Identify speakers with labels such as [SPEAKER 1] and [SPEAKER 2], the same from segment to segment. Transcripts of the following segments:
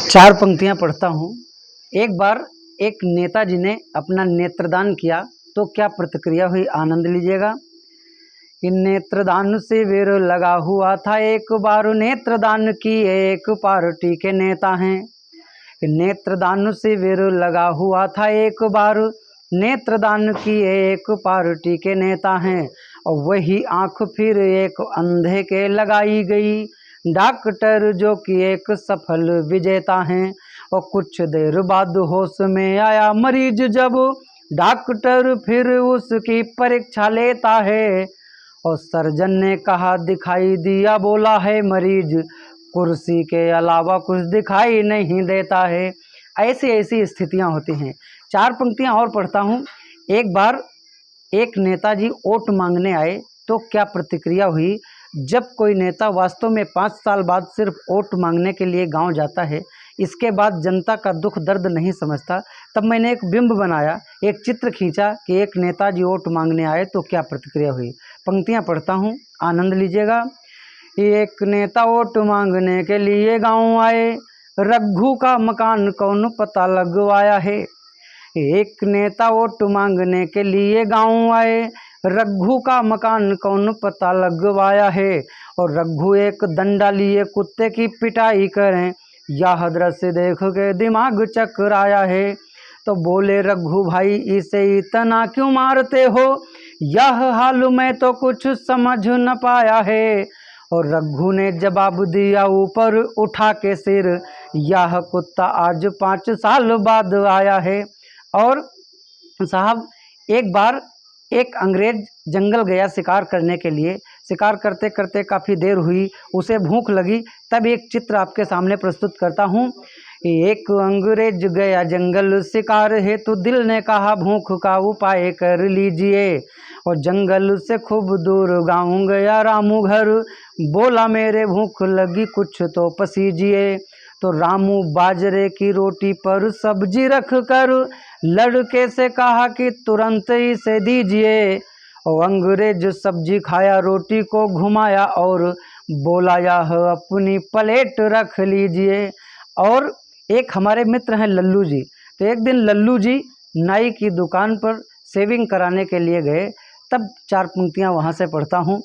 [SPEAKER 1] चार पंक्तियां पढ़ता हूँ। एक बार एक नेताजी ने अपना नेत्रदान किया तो क्या प्रतिक्रिया हुई, आनंद लीजिएगा। नेत्रदान शिविर लगा हुआ था एक बार, नेत्रदान की एक पार्टी के नेता हैं। नेत्रदान शिविर लगा हुआ था एक बार, नेत्रदान की एक पार्टी के नेता हैं। और वही आंख फिर एक अंधे के लगाई गई, डॉक्टर जो कि एक सफल विजेता हैं। और कुछ देर बाद होश में आया मरीज जब, डॉक्टर फिर उसकी परीक्षा लेता है। और सर्जन ने कहा दिखाई दिया, बोला है मरीज कुर्सी के अलावा कुछ दिखाई नहीं देता है। ऐसी ऐसी स्थितियां होती हैं। चार पंक्तियां और पढ़ता हूँ। एक बार एक नेताजी वोट मांगने आए तो क्या प्रतिक्रिया हुई। जब कोई नेता वास्तव में 5 साल बाद सिर्फ वोट मांगने के लिए गांव जाता है, इसके बाद जनता का दुख दर्द नहीं समझता, तब मैंने एक बिंब बनाया, एक चित्र खींचा कि एक नेताजी वोट मांगने आए तो क्या प्रतिक्रिया हुई। पंक्तियां पढ़ता हूँ, आनंद लीजिएगा। एक नेता वोट मांगने के लिए गांव आए, रघु का मकान कौन पता लगवाया है। एक नेता वोट मांगने के लिए गांव आए, रघु का मकान कौन पता लगवाया है। और रघु एक डंडा लिए कुत्ते की पिटाई करें, यह दृश्य देख के दिमाग चकराया है। तो बोले रघु भाई इसे इतना क्यों मारते हो, यह हाल मैं तो कुछ समझ न पाया है। और रघु ने जवाब दिया ऊपर उठा के सिर, यह कुत्ता आज 5 साल बाद आया है। और साहब एक बार एक अंग्रेज जंगल गया शिकार करने के लिए। शिकार करते करते काफ़ी देर हुई, उसे भूख लगी। तब एक चित्र आपके सामने प्रस्तुत करता हूँ। एक अंग्रेज गया जंगल शिकार हेतु, दिल ने कहा भूख का उपाय कर लीजिए। और जंगल से खूब दूर गाँव गया रामू घर, बोला मेरे भूख लगी कुछ तो पसीजिए। तो रामू बाजरे की रोटी पर सब्जी रख कर लड़के से कहा कि तुरंत इसे दीजिए। और अंग्रेज सब्जी खाया, रोटी को घुमाया और बोला यह अपनी प्लेट रख लीजिए। और एक हमारे मित्र हैं लल्लू जी। तो एक दिन लल्लू जी नाई की दुकान पर शेविंग कराने के लिए गए। तब चार पंक्तियां वहाँ से पढ़ता हूँ।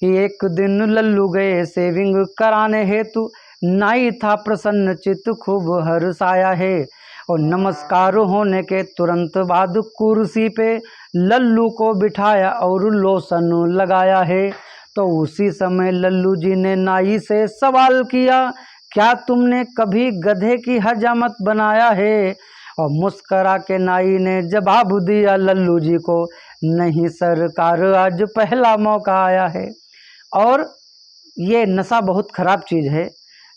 [SPEAKER 1] एक दिन लल्लू गए शेविंग कराने हेतु, नाई था प्रसन्न चित्त खूब हर्षाया है। और नमस्कार होने के तुरंत बाद कुर्सी पे लल्लू को बिठाया और लोशन लगाया है। तो उसी समय लल्लू जी ने नाई से सवाल किया, क्या तुमने कभी गधे की हजामत बनाया है। और मुस्करा के नाई ने जवाब दिया लल्लू जी को, नहीं सरकार आज पहला मौका आया है। और ये नशा बहुत ख़राब चीज़ है,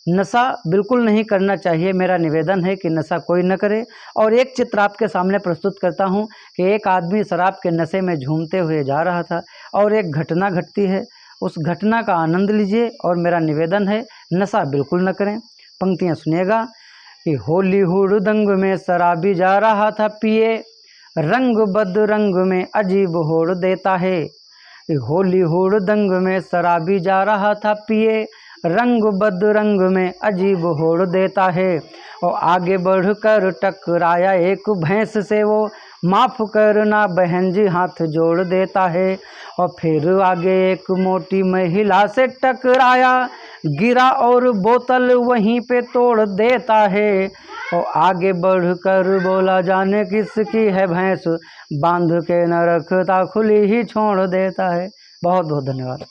[SPEAKER 1] नशा बिल्कुल नहीं करना चाहिए। मेरा निवेदन है कि नशा कोई न करे। और एक चित्र आपके सामने प्रस्तुत करता हूँ कि एक आदमी शराब के नशे में झूमते हुए जा रहा था और एक घटना घटती है। उस घटना का आनंद लीजिए और मेरा निवेदन है नशा बिल्कुल न करें। पंक्तियाँ सुनिएगा कि होली हुड़दंग में शराबी जा रहा था पिए, रंग बदरंग में अजीब होड़ देता है। होली हुड़दंग में शराबी जा रहा था पिए, रंग बदरंग में अजीब होड़ देता है। और आगे बढ़कर टकराया एक भैंस से, वो माफ़ करना बहन जी हाथ जोड़ देता है। और फिर आगे एक मोटी महिला से टकराया, गिरा और बोतल वहीं पे तोड़ देता है। और आगे बढ़कर बोला जाने किसकी है भैंस, बांध के न रखता खुली ही छोड़ देता है। बहुत बहुत धन्यवाद।